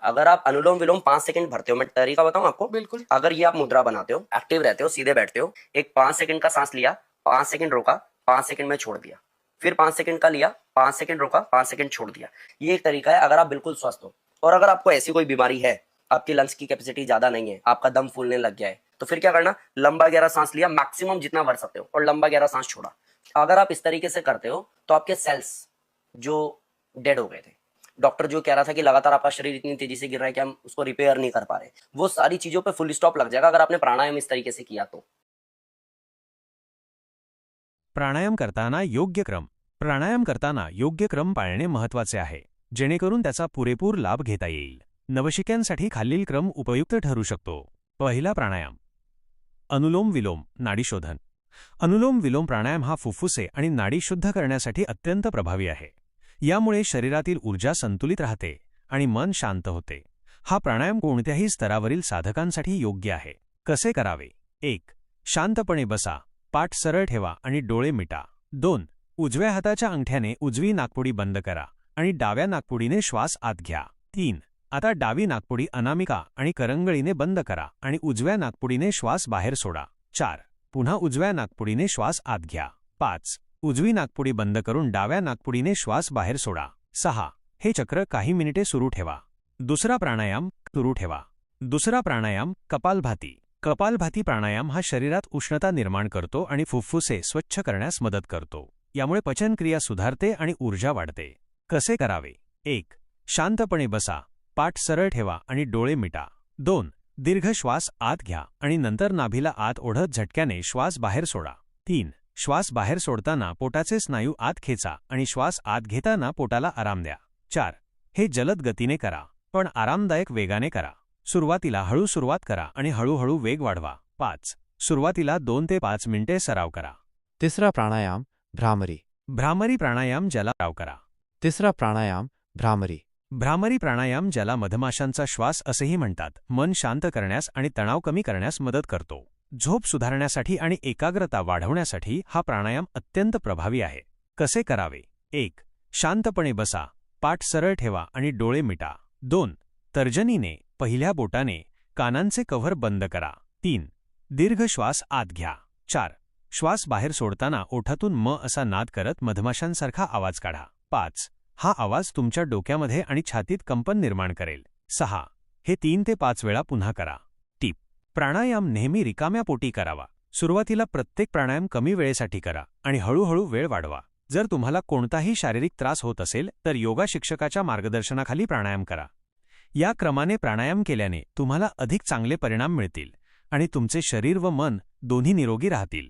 अगर आप अनुलोम विलोम 5 सेकंड भरते हो, मैं तरीका बताऊं आपको। बिल्कुल। अगर ये आप मुद्रा बनाते हो, एक्टिव रहते हो, सीधे बैठते हो, एक 5 सेकंड का सांस लिया, 5 सेकंड रोका, 5 सेकंड में छोड़ दिया, फिर 5 सेकंड का लिया, 5 सेकंड रोका, 5 सेकंड छोड़ दिया। ये एक तरीका है अगर आप बिल्कुल स्वस्थ हो। और अगर आपको ऐसी कोई बीमारी है, आपकी लंग्स की कैपेसिटी ज्यादा नहीं है, आपका दम फूलने लग गया है, तो फिर क्या करना, लंबा गहरा सांस लिया, मैक्सिमम जितना भर सकते हो, और लंबा गहरा सांस छोड़ा। अगर आप इस तरीके से करते हो तो आपके सेल्स जो डेड हो गए थे, डॉक्टर जो कह रहा था कि लगातार आपका शरीर इतनी तेजी से गिर रहा है कि हम उसको रिपेयर नहीं कर पा रहे, वो सारी चीजों पे फुल स्टॉप लग जाएगा अगर आपने प्राणायाम इस तरीके से किया तो। प्राणायाम करताना योग्य क्रम. प्राणायाम करताना योग्य क्रम पाळणे महत्त्वाचे आहे, जेणेकरून त्याचा पुरेपूर लाभ घेता येईल. नवशिक्यांसाठी खालील क्रम उपयुक्त ठरू शकतो. पहिला प्राणायाम. अनुलोम विलोम नाडी शोधन. अनुलोम विलोम प्राणायाम हा फुफ्फुसे आणि नाडी शुद्ध करण्यासाठी अत्यंत प्रभावी आहे. यामुळे शरीरातील ऊर्जा संतुलित राहते आणि मन शांत होते. हा प्राणायाम कोणत्याही स्तरावरील साधकांसाठी योग्य आहे. कसे करावे? 1. शांतपणे बसा, पाठ सरळ ठेवा आणि डोळे मिटा. 2. उजव्या हाताच्या अंगठ्याने उजवी नाकपुडी बंद करा आणि डाव्या नाकपुडीने श्वास आत घ्या. 3. आता डावी नाकपुडी अनामिका आणि करंगळीने बंद करा आणि उजव्या नाकपुडीने श्वास बाहेर सोडा. 4. पुन्हा उजव्या नाकपुडीने श्वास आत घ्या. 5. उजवी नाकपुडी बंद करून डाव्या नाकपुडीने श्वास बाहेर सोडा. 6. हे चक्र काही मिनिटे सुरू ठेवा. दुसरा प्राणायाम सुरू ठेवा. दुसरा प्राणायाम कपालभाती. कपालभाती प्राणायाम हा शरीरात उष्णता निर्माण करतो आणि फुफ्फुसे स्वच्छ करण्यास मदत करतो. यामुळे पचनक्रिया सुधारते आणि ऊर्जा वाढते. कसे करावे? 1. शांतपणे बसा, पाठ सरळ ठेवा आणि डोळे मिटा. 2. दीर्घ श्वास आत घ्या आणि नंतर नाभीला आत ओढत झटक्याने श्वास बाहेर सोडा. 3. श्वास बाहेर सोडताना पोटाचे स्नायू आत खेचा आणि श्वास आत घेताना पोटाला आराम द्या. 4. हे जलद गतीने करा, पण आरामदायक वेगाने करा. सुरुवातीला हळू सुरुवात करा आणि हळूहळू वेग वाढवा. 5. सुरुवातीला 2 ते 5 मिनिटे सराव करा. तिसरा प्राणायाम भ्रामरी. भ्रामरी प्राणायाम ज्याला सराव करा. तिसरा प्राणायाम भ्रामरी. भ्रामरी प्राणायाम ज्याला मधमाशांचा श्वास असेही म्हणतात, मन शांत करण्यास आणि तणाव कमी करण्यास मदत करतो. झोप सुधारण्यासाठी आणि एकाग्रता वाढवण्यासाठी हा प्राणायाम अत्यंत प्रभावी आहे. कसे करावे? 1. शांतपणे बसा, पाठ सरळ ठेवा आणि डोळे मिटा. 2. तर्जनीने पहिल्या बोटाने कानांचे कव्हर बंद करा. 3. दीर्घ श्वास आत घ्या. 4. श्वास बाहेर सोडताना ओठातून म असा नाद करत मधमाशांसारखा आवाज काढा. 5. हा आवाज तुमच्या डोक्यामध्ये आणि छातीत कंपन निर्माण करेल. 6. हे 3 ते 5 वेळा पुन्हा करा. टिप: प्राणायाम नेहमी रिकाम्या पोटी करावा. सुरुवातीला प्रत्येक प्राणायाम कमी वेळेसाठी करा आणि हळूहळू वेळ वाढवा. जर तुम्हाला कोणताही शारीरिक त्रास होत असेल तर योगा शिक्षकाच्या मार्गदर्शनाखाली प्राणायाम करा. या क्रमाने प्राणायाम केल्याने तुम्हाला अधिक चांगले परिणाम मिळतील आणि तुमचे शरीर व मन दोन्ही निरोगी राहतील.